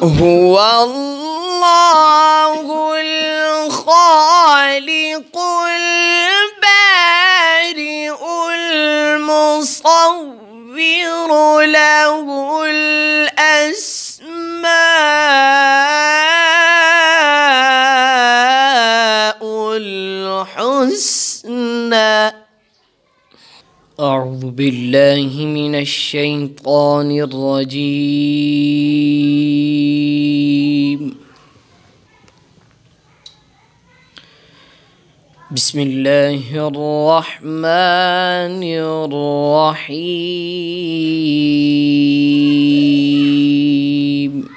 هو الله الخالق البارئ المصور له الأسماء الحسنى. أعوذ بالله من الشيطان الرجيم. بسم الله الرحمن الرحيم.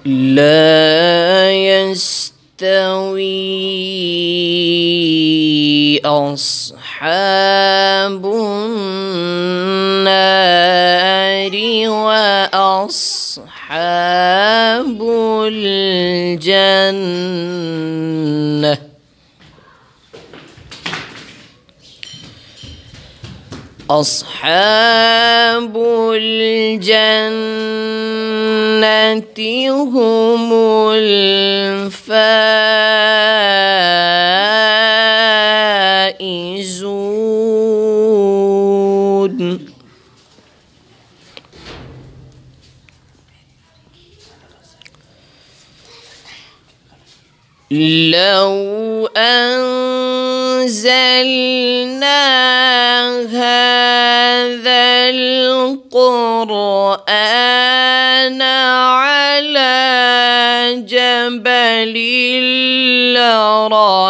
لا يستوي أصحاب النار وأصحاب الجنة. أصحاب الجنة هم الفائزون. لو أنزلنا هذا القرآن على جبل لرأيته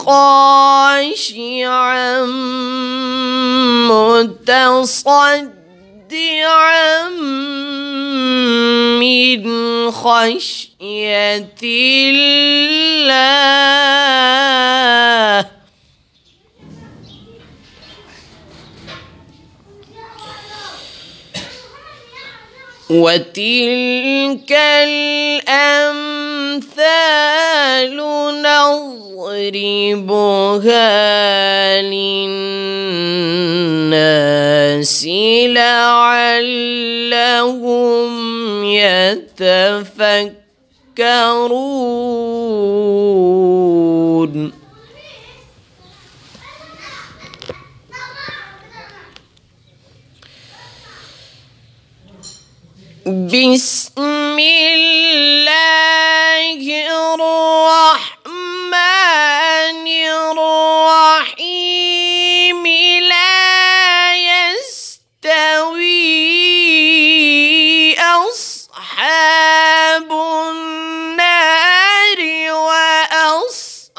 خاشعا متصدعا من خشية الله. وتلك الأمثال نضربها للناس لعلهم يتفكرون. بسم الله الرحمن الرحيم. لا يستوي أصحاب النار وأصحاب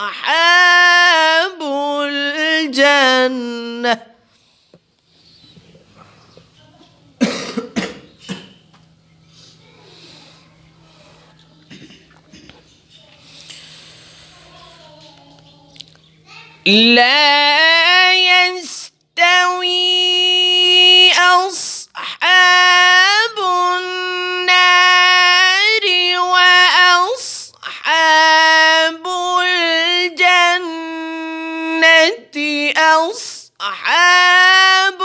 الجنة. لا يستوي أصحاب النار وأصحاب الجنة. أصحاب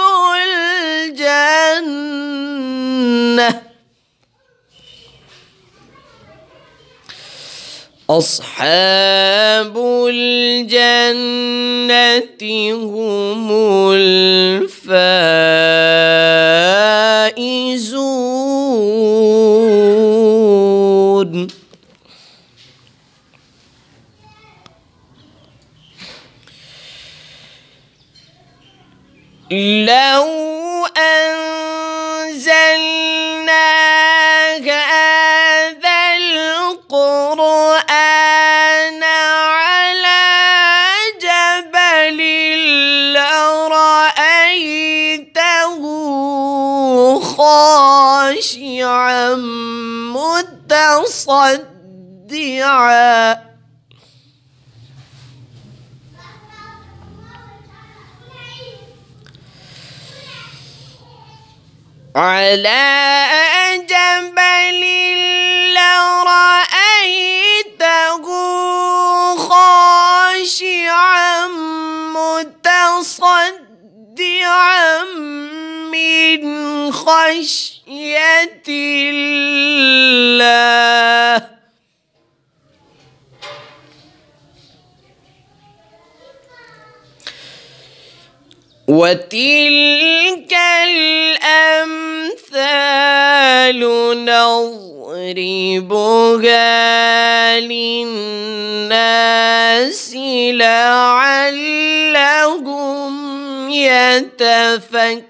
الجنة أصحاب الجنة هم الفائزون. لو أنزلنا هذا القرآن على جبل لرأيته خاشعا متصدعا على جبل لرأيته خاشعا متصدعا من خشية الله. وتلك الأمثال نضربها للناس لعلهم يتفكرون.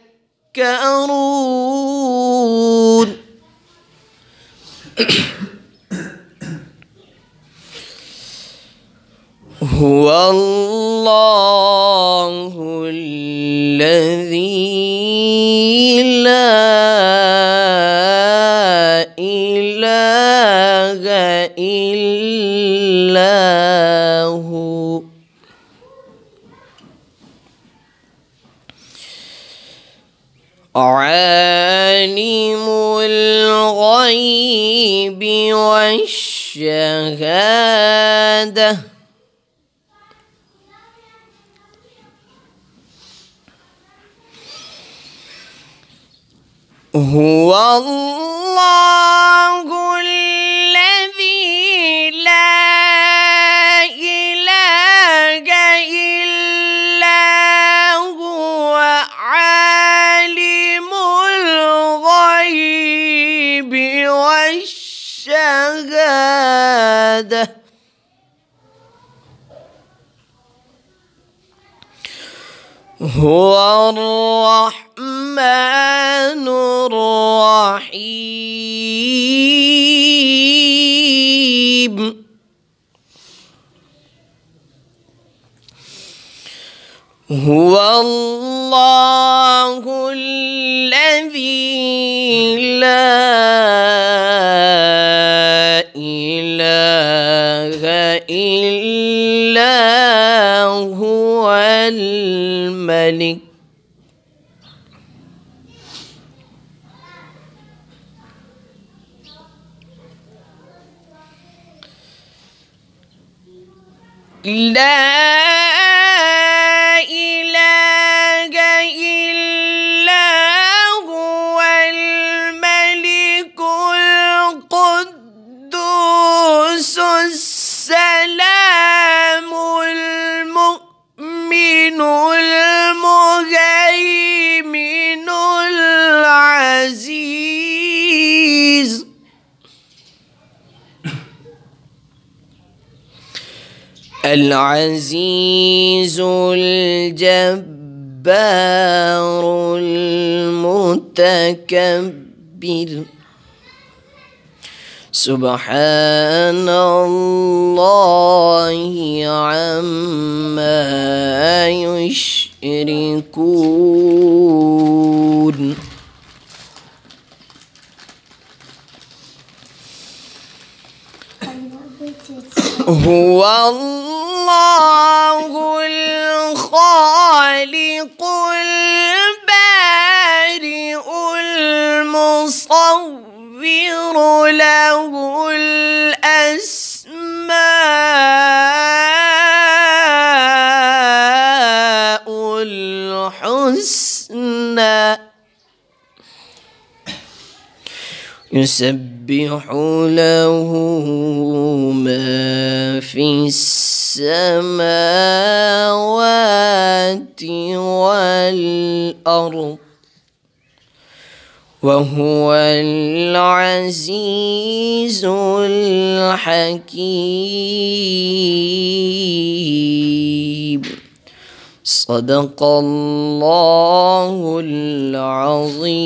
هو الله الذي لا إله إلا هو عالم الغيب والشهادة هو الله الذي لا إله إلا هو عالم الغيب والشهادة هو الرحمن الرحيم. هو الله الذي لا إله إلا هو الملك لا إله إلا هو الملك القدوس السلام المؤمن المهيمن العزيز العزيز الجبار المتكبر سبحان الله عما يشركون. هو الله الخالق البارئ المصور له الأسماء الحسنى يسبح له ما في السماوات والأرض وهو العزيز الحكيم. صدق الله العظيم.